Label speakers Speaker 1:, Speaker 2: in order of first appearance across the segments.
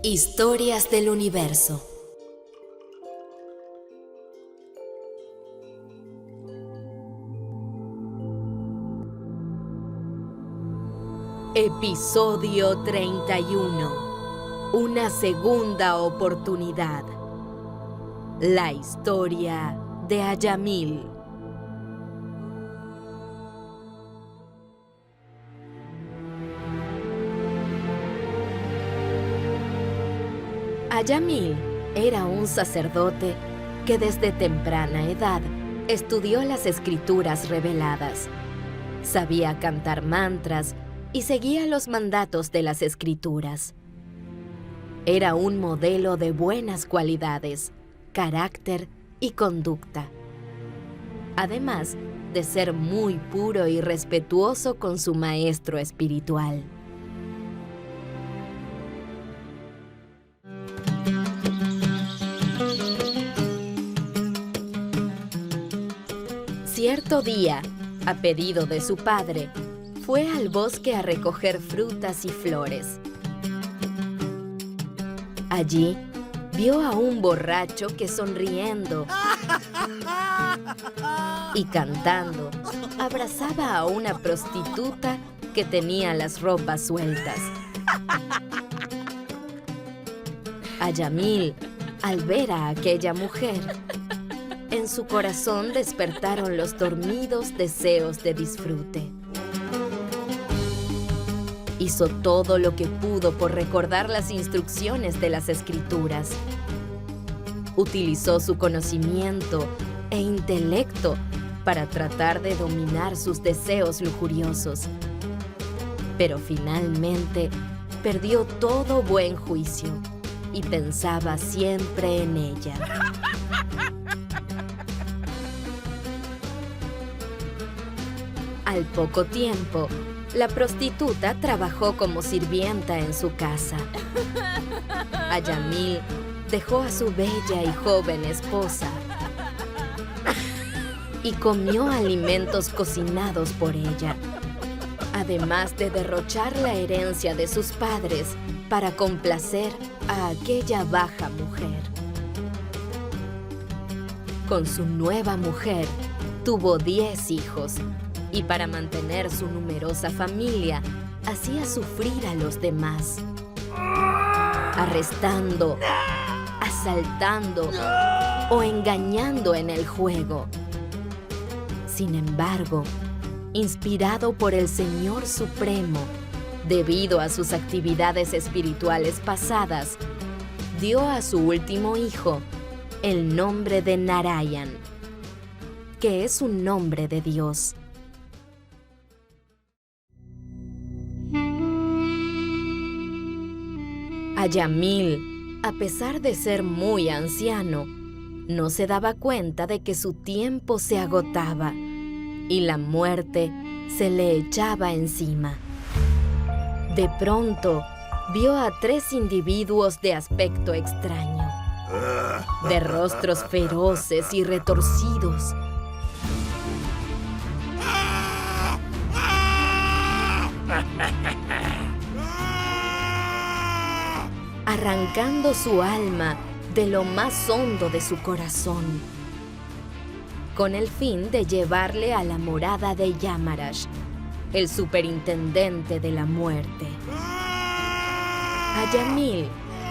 Speaker 1: Historias del universo. Episodio 31. Una segunda oportunidad. La historia de Ayamil. Ayamil era un sacerdote que desde temprana edad estudió las escrituras reveladas. Sabía cantar mantras y seguía los mandatos de las escrituras. Era un modelo de buenas cualidades, carácter y conducta. Además de ser muy puro y respetuoso con su maestro espiritual. Cierto día, a pedido de su padre, fue al bosque a recoger frutas y flores. Allí, vio a un borracho que sonriendo y cantando abrazaba a una prostituta que tenía las ropas sueltas. Ayamil, al ver a aquella mujer, en su corazón despertaron los dormidos deseos de disfrute. Hizo todo lo que pudo por recordar las instrucciones de las escrituras. Utilizó su conocimiento e intelecto para tratar de dominar sus deseos lujuriosos. Pero finalmente perdió todo buen juicio y pensaba siempre en ella. Al poco tiempo, la prostituta trabajó como sirvienta en su casa. Ayamil dejó a su bella y joven esposa y comió alimentos cocinados por ella, además de derrochar la herencia de sus padres para complacer a aquella baja mujer. Con su nueva mujer, tuvo 10 hijos. Y para mantener su numerosa familia, hacía sufrir a los demás, arrestando, asaltando o engañando en el juego. Sin embargo, inspirado por el Señor Supremo, debido a sus actividades espirituales pasadas, dio a su último hijo el nombre de Narayan, que es un nombre de Dios. Ayamil, a pesar de ser muy anciano, no se daba cuenta de que su tiempo se agotaba y la muerte se le echaba encima. De pronto, vio a 3 individuos de aspecto extraño, de rostros feroces y retorcidos. Arrancando su alma de lo más hondo de su corazón, con el fin de llevarle a la morada de Yamarash, el superintendente de la muerte. Ayamil,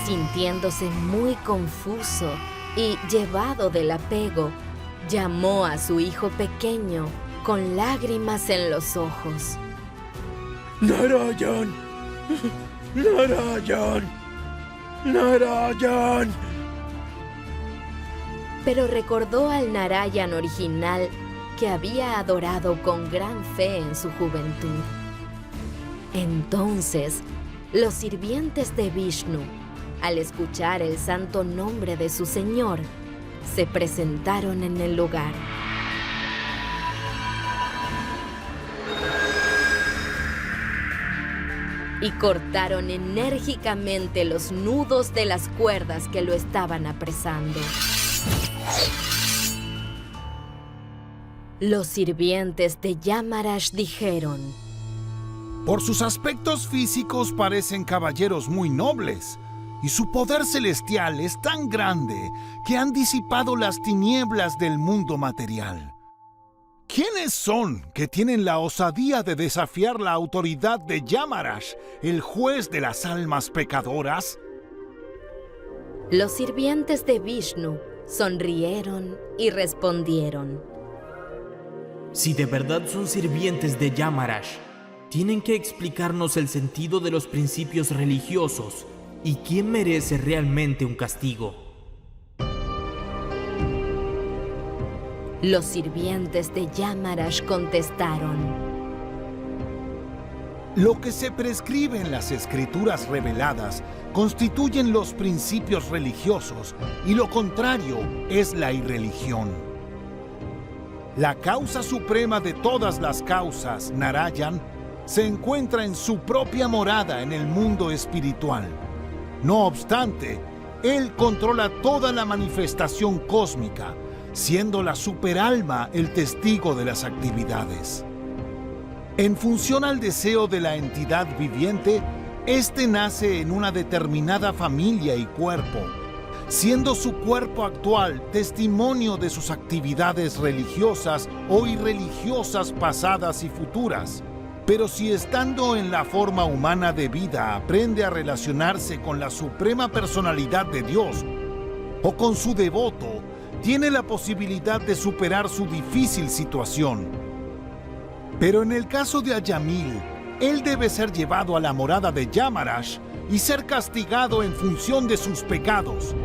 Speaker 1: sintiéndose muy confuso y llevado del apego, llamó a su hijo pequeño con lágrimas en los ojos.
Speaker 2: ¡Narayan! ¡Narayan! ¡Narayan!
Speaker 1: Pero recordó al Narayan original que había adorado con gran fe en su juventud. Entonces, los sirvientes de Vishnu, al escuchar el santo nombre de su Señor, se presentaron en el lugar. Y cortaron enérgicamente los nudos de las cuerdas que lo estaban apresando. Los sirvientes de Yamarash dijeron:
Speaker 3: Por sus aspectos físicos parecen caballeros muy nobles, y su poder celestial es tan grande que han disipado las tinieblas del mundo material. ¿Quiénes son que tienen la osadía de desafiar la autoridad de Yamarash, el juez de las almas pecadoras?
Speaker 1: Los sirvientes de Vishnu sonrieron y respondieron:
Speaker 4: Si de verdad son sirvientes de Yamarash, tienen que explicarnos el sentido de los principios religiosos y quién merece realmente un castigo.
Speaker 1: Los sirvientes de Yamarash contestaron:
Speaker 3: Lo que se prescribe en las escrituras reveladas constituyen los principios religiosos y lo contrario es la irreligión. La causa suprema de todas las causas, Narayan, se encuentra en su propia morada en el mundo espiritual. No obstante, él controla toda la manifestación cósmica, siendo la superalma el testigo de las actividades. En función al deseo de la entidad viviente, éste nace en una determinada familia y cuerpo, siendo su cuerpo actual testimonio de sus actividades religiosas o irreligiosas pasadas y futuras. Pero si estando en la forma humana de vida aprende a relacionarse con la suprema personalidad de Dios o con su devoto, tiene la posibilidad de superar su difícil situación. Pero en el caso de Ayamil, él debe ser llevado a la morada de Yamarash y ser castigado en función de sus pecados.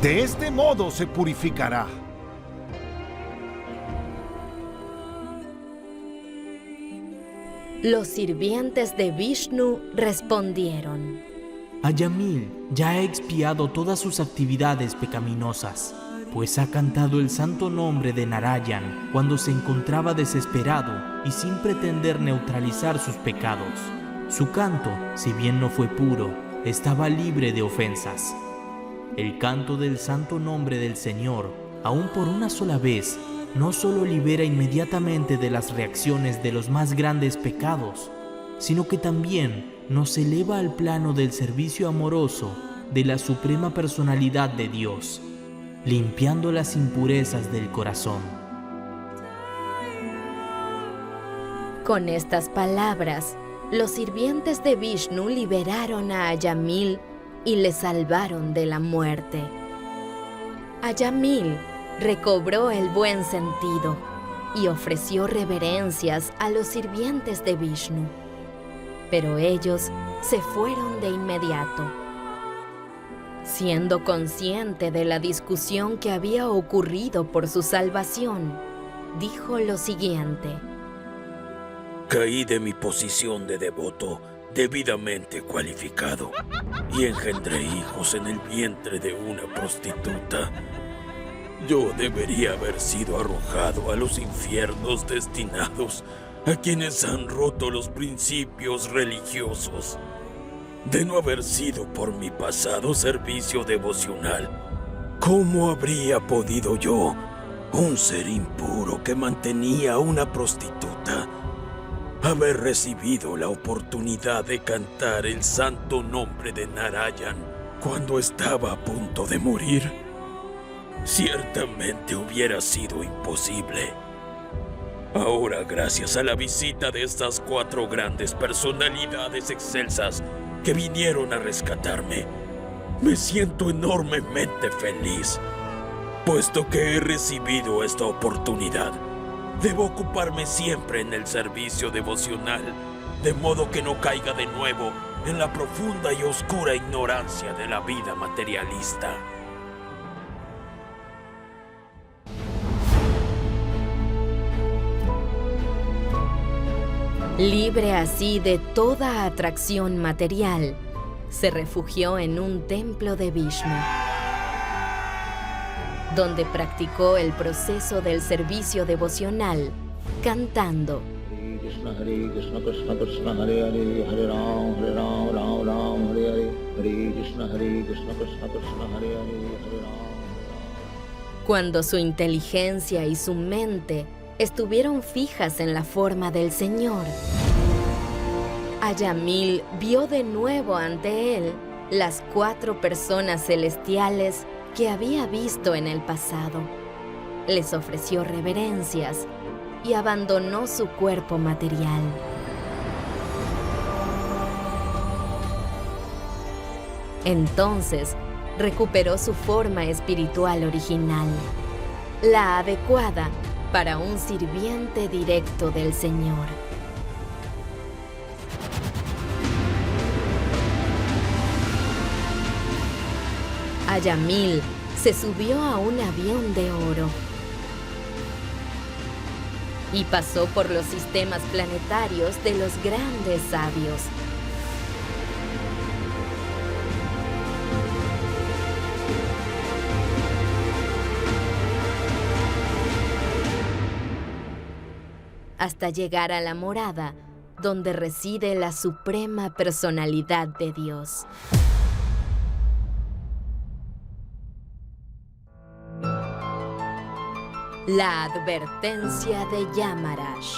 Speaker 3: De este modo se purificará.
Speaker 1: Los sirvientes de Vishnu respondieron:
Speaker 4: Ayamil ya ha expiado todas sus actividades pecaminosas, pues ha cantado el santo nombre de Narayan cuando se encontraba desesperado y sin pretender neutralizar sus pecados. Su canto, si bien no fue puro, estaba libre de ofensas. El canto del santo nombre del Señor, aun por una sola vez, no solo libera inmediatamente de las reacciones de los más grandes pecados, sino que también nos eleva al plano del servicio amoroso de la suprema personalidad de Dios, limpiando las impurezas del corazón.
Speaker 1: Con estas palabras, los sirvientes de Vishnu liberaron a Ayamil y le salvaron de la muerte. Ayamil recobró el buen sentido y ofreció reverencias a los sirvientes de Vishnu, pero ellos se fueron de inmediato. Siendo consciente de la discusión que había ocurrido por su salvación, dijo lo siguiente:
Speaker 2: Caí de mi posición de devoto debidamente cualificado y engendré hijos en el vientre de una prostituta. Yo debería haber sido arrojado a los infiernos destinados a quienes han roto los principios religiosos. De no haber sido por mi pasado servicio devocional, ¿cómo habría podido yo, un ser impuro que mantenía a una prostituta, haber recibido la oportunidad de cantar el santo nombre de Narayan cuando estaba a punto de morir? Ciertamente hubiera sido imposible. Ahora, gracias a la visita de estas 4 grandes personalidades excelsas que vinieron a rescatarme, me siento enormemente feliz. Puesto que he recibido esta oportunidad, debo ocuparme siempre en el servicio devocional, de modo que no caiga de nuevo en la profunda y oscura ignorancia de la vida materialista.
Speaker 1: Libre así de toda atracción material, se refugió en un templo de Vishnu, donde practicó el proceso del servicio devocional, cantando:
Speaker 5: Hare Krishna, Krishna Krishna, Hare Hare, Hare Ram, Ram Ram, Hare Hare, Hare Krishna, Krishna Krishna, Hare Hare, Hare Ram.
Speaker 1: Cuando su inteligencia y su mente estuvieron fijas en la forma del Señor, Ayamil vio de nuevo ante él las 4 personas celestiales que había visto en el pasado. Les ofreció reverencias y abandonó su cuerpo material. Entonces, recuperó su forma espiritual original, la adecuada para un sirviente directo del Señor. Ayamil se subió a un avión de oro y pasó por los sistemas planetarios de los grandes sabios. Hasta llegar a la morada donde reside la suprema personalidad de Dios. La advertencia de Yamarash.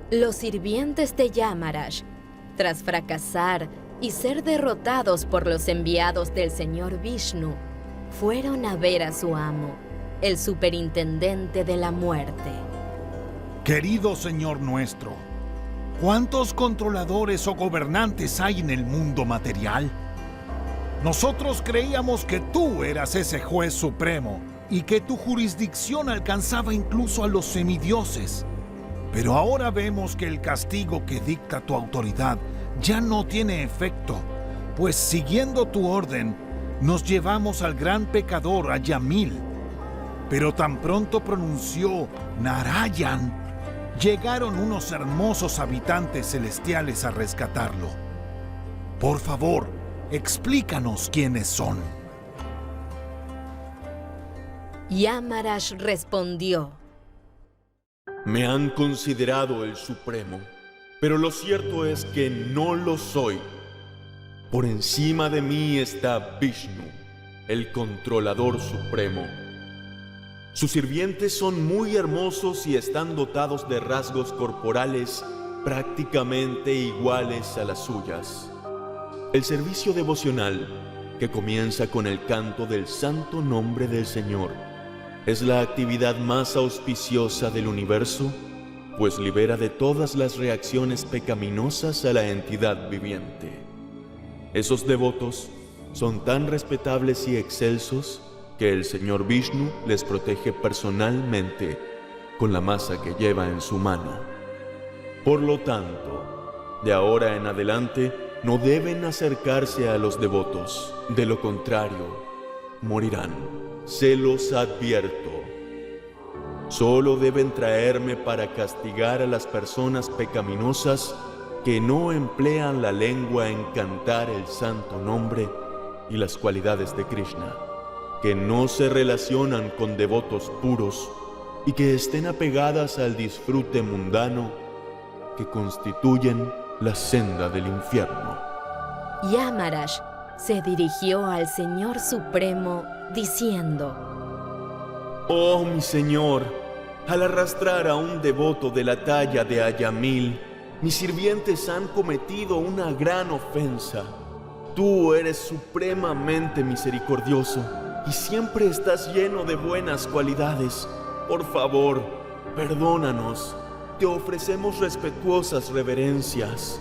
Speaker 1: Los sirvientes de Yamarash, tras fracasar y ser derrotados por los enviados del señor Vishnu, fueron a ver a su amo, el superintendente de la muerte.
Speaker 3: Querido Señor nuestro, ¿cuántos controladores o gobernantes hay en el mundo material? Nosotros creíamos que tú eras ese juez supremo y que tu jurisdicción alcanzaba incluso a los semidioses. Pero ahora vemos que el castigo que dicta tu autoridad ya no tiene efecto, pues siguiendo tu orden, nos llevamos al gran pecador Ayamil. Pero tan pronto pronunció Narayan, llegaron unos hermosos habitantes celestiales a rescatarlo. Por favor, explícanos quiénes son.
Speaker 1: Yamarash respondió:
Speaker 6: Me han considerado el Supremo, pero lo cierto es que no lo soy. Por encima de mí está Vishnu, el controlador supremo. Sus sirvientes son muy hermosos y están dotados de rasgos corporales prácticamente iguales a las suyas. El servicio devocional, que comienza con el canto del santo nombre del Señor, es la actividad más auspiciosa del universo, pues libera de todas las reacciones pecaminosas a la entidad viviente. Esos devotos son tan respetables y excelsos que el Señor Vishnu les protege personalmente con la masa que lleva en su mano. Por lo tanto, de ahora en adelante, no deben acercarse a los devotos, de lo contrario, morirán. Se los advierto. Solo deben traerme para castigar a las personas pecaminosas que no emplean la lengua en cantar el santo nombre y las cualidades de Krishna, que no se relacionan con devotos puros y que estén apegadas al disfrute mundano que constituyen la senda del infierno.
Speaker 1: Yamarash se dirigió al Señor Supremo diciendo:
Speaker 6: Oh mi Señor, al arrastrar a un devoto de la talla de Ayamil, mis sirvientes han cometido una gran ofensa. Tú eres supremamente misericordioso y siempre estás lleno de buenas cualidades. Por favor, perdónanos. Te ofrecemos respetuosas reverencias.